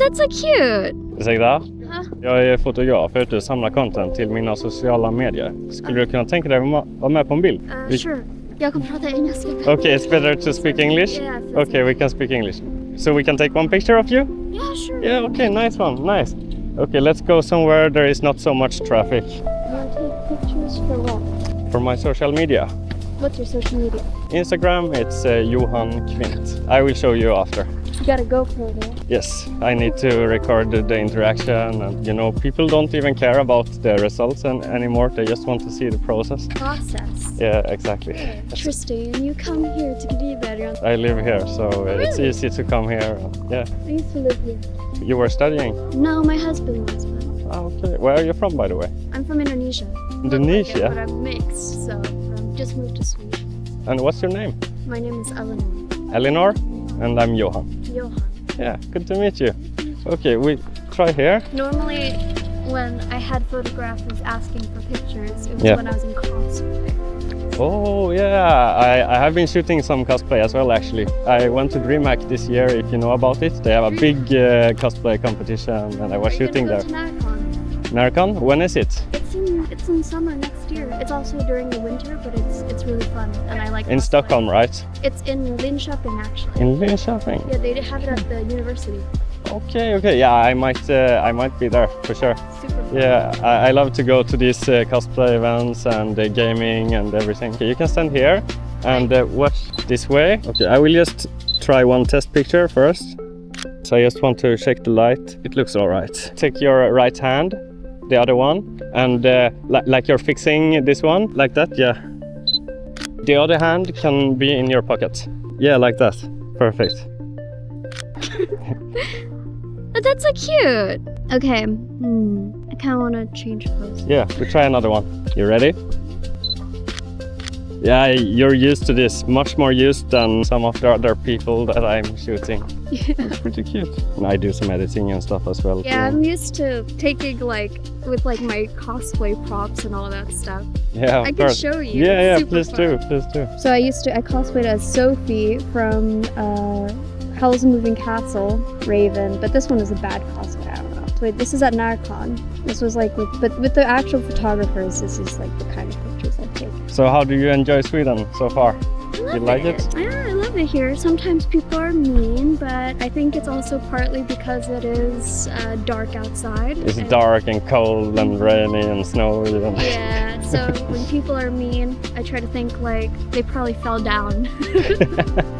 that's so cute. Ursäkta? Jag är fotograf, jag är ute och samlar content till mina sociala medier. Skulle du kunna tänka dig att vara med på en bild? Sure. Jag kan prata engelska. Okay, it's better to speak English? Yeah, Okay, we can speak English. So we can take one picture of you? Yeah, sure. Yeah, okay, nice one, nice. Okay, let's go somewhere there is not so much traffic. You want to take pictures for what? For my social media. What's your social media? Instagram, it's Johan Kvint. I will show you after. You got a GoPro there. Yes, I need to record the interaction, and you know, people don't even care about the results anymore. They just want to see the process. Process. Yeah, exactly. Interesting. And you come here to Gothenburg. I live here, so it's Really? easy to come here. Yeah. I used to live here. You were studying? No, my husband was, but Okay. Where are you from, by the way? I'm from Indonesia. Indonesia? Look like it, but I'm mixed, so I just moved to Sweden. And what's your name? My name is Elleanore. Eleanor? And I'm Johan. Johan. Yeah, good to meet you. Okay, we try here. Normally, when I had photographers asking for pictures, it was Yeah. when I was in cosplay. Oh yeah, I have been shooting some cosplay as well actually. I went to DreamHack this year, if you know about it. They have a big cosplay competition and I was shooting there. Narcon? When is it? It's in summer next year. It's also during the winter, but it's really fun and I like In cosplay. Stockholm, right? It's in Linköping actually. In Linköping? Yeah, they have it at the university. Okay. Yeah, I might be there for sure. Super fun. Yeah, I love to go to these cosplay events and gaming and everything. Okay, you can stand here and watch this way. Okay, I will just try one test picture first. So I just want to check the light. It looks all right. Take your right hand, the other one, and like you're fixing this one, like that, yeah. The other hand can be in your pocket. Yeah, like that. Perfect. That's so cute. Okay. I kind of want to change pose. Yeah, we try another one. You ready? Yeah, you're used to this, much more used than some of the other people that I'm shooting. Yeah. It's pretty cute. And I do some editing and stuff as well. Yeah, I'm used to taking with my cosplay props and all that stuff. Yeah, of I can course. show you. Yeah, It's please super do, please do. So I cosplayed as Sophie from Howl's Moving Castle, Raven, but this one is a bad cosplay, I don't know. So wait, this is at Narcon. This was with the actual photographers, this is like the kind of pictures I take. So how do you enjoy Sweden so far? You like it? Yeah, I love it here. Sometimes people are mean, but I think it's also partly because it is dark outside. It's dark and cold and rainy and snowy. And Yeah, so when people are mean, I try to think they probably fell down.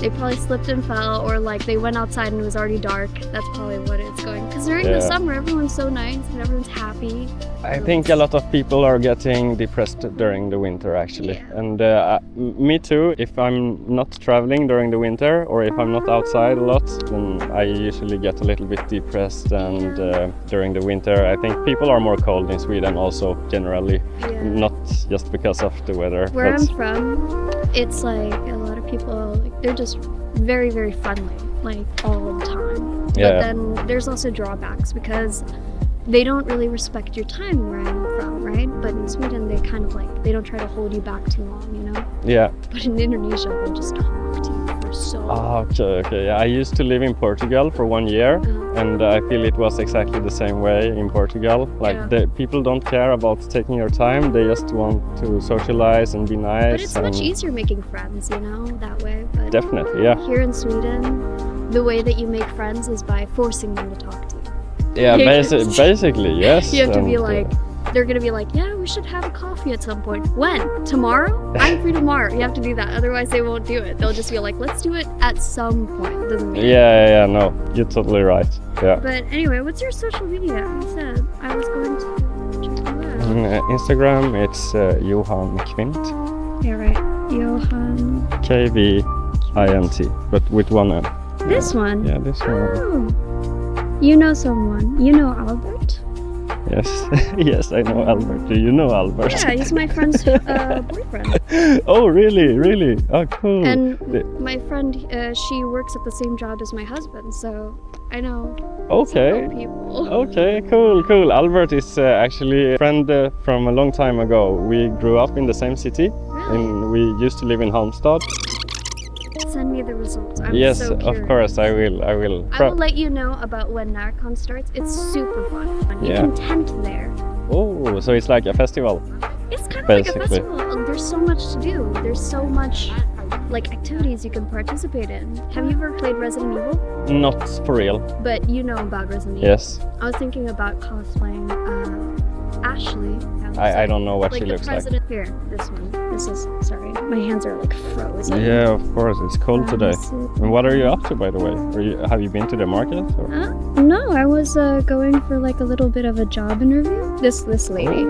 They probably slipped and fell, or they went outside and it was already dark. That's probably what it's going. Because during the summer, everyone's so nice and everyone's happy. I think a lot of people are getting depressed during the winter actually. Yeah. And me too. If I'm not traveling during the winter or if I'm not outside a lot, then I usually get a little bit depressed. And during the winter, I think people are more cold in Sweden also generally, not just because of the weather. Where I'm from, it's a lot of people, they're just very, very friendly, all the time. Yeah. But then there's also drawbacks because they don't really respect your time where I'm from, right? But in Sweden, they kind of they don't try to hold you back too long, you know? Yeah. But in Indonesia, they'll just talk to you for so long. Okay. I used to live in Portugal for 1 year, and I feel it was exactly the same way in Portugal. The people don't care about taking your time; they just want to socialize and be nice. But it's much easier making friends, you know, that way. But definitely, yeah. Here in Sweden, the way that you make friends is by forcing them to talk to you. Yeah, basically, yes. You have to be they're gonna be yeah, we should have a coffee at some point. When? Tomorrow? I'm free tomorrow. You have to do that, otherwise they won't do it. They'll just be let's do it at some point. It doesn't mean Yeah, no, you're totally right. Yeah. But anyway, what's your social media? I said I was going to check you out. Instagram, it's Johan Kvint. Yeah, right. Johan. Kvint, but with one N. This one? Yeah, this one. Oh. You know someone. You know Albert? Yes, yes, I know Albert. Do you know Albert? Yeah, he's my friend's boyfriend. Oh, really? Oh, cool. And my friend, she works at the same job as my husband, so I know Okay. some people. Okay, cool. Albert is actually a friend from a long time ago. We grew up in the same city, Really? and we used to live in Halmstad. Send me me the results. I'm Yes, so curious. of course, I will. I will let you know about when NARCon starts. It's super fun. You Yeah. can tent there. Oh, so it's like a festival. It's kind of Basically. like a festival. There's so much to do. There's so much like activities you can participate in. Have you ever played Resident Evil? Not for real. But you know about Resident Evil. Yes. I was thinking about cosplaying Ashley. I don't know what like she the looks like. president. Here, this one. This is, sorry, my hands are like frozen. Yeah, of course, it's cold today. This is- And what are you up to, by the way? Have you been to the market? Or? No, I was going for like a little bit of a job interview. This lady.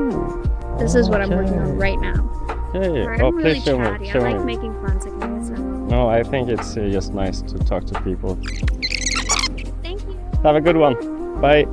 This is what I'm working on right now. Okay. Sorry, Oh, I'm really please show chatty. me. I Show like me. making friends again. So. No, I think it's just nice to talk to people. Thank you. Have a good one. Bye.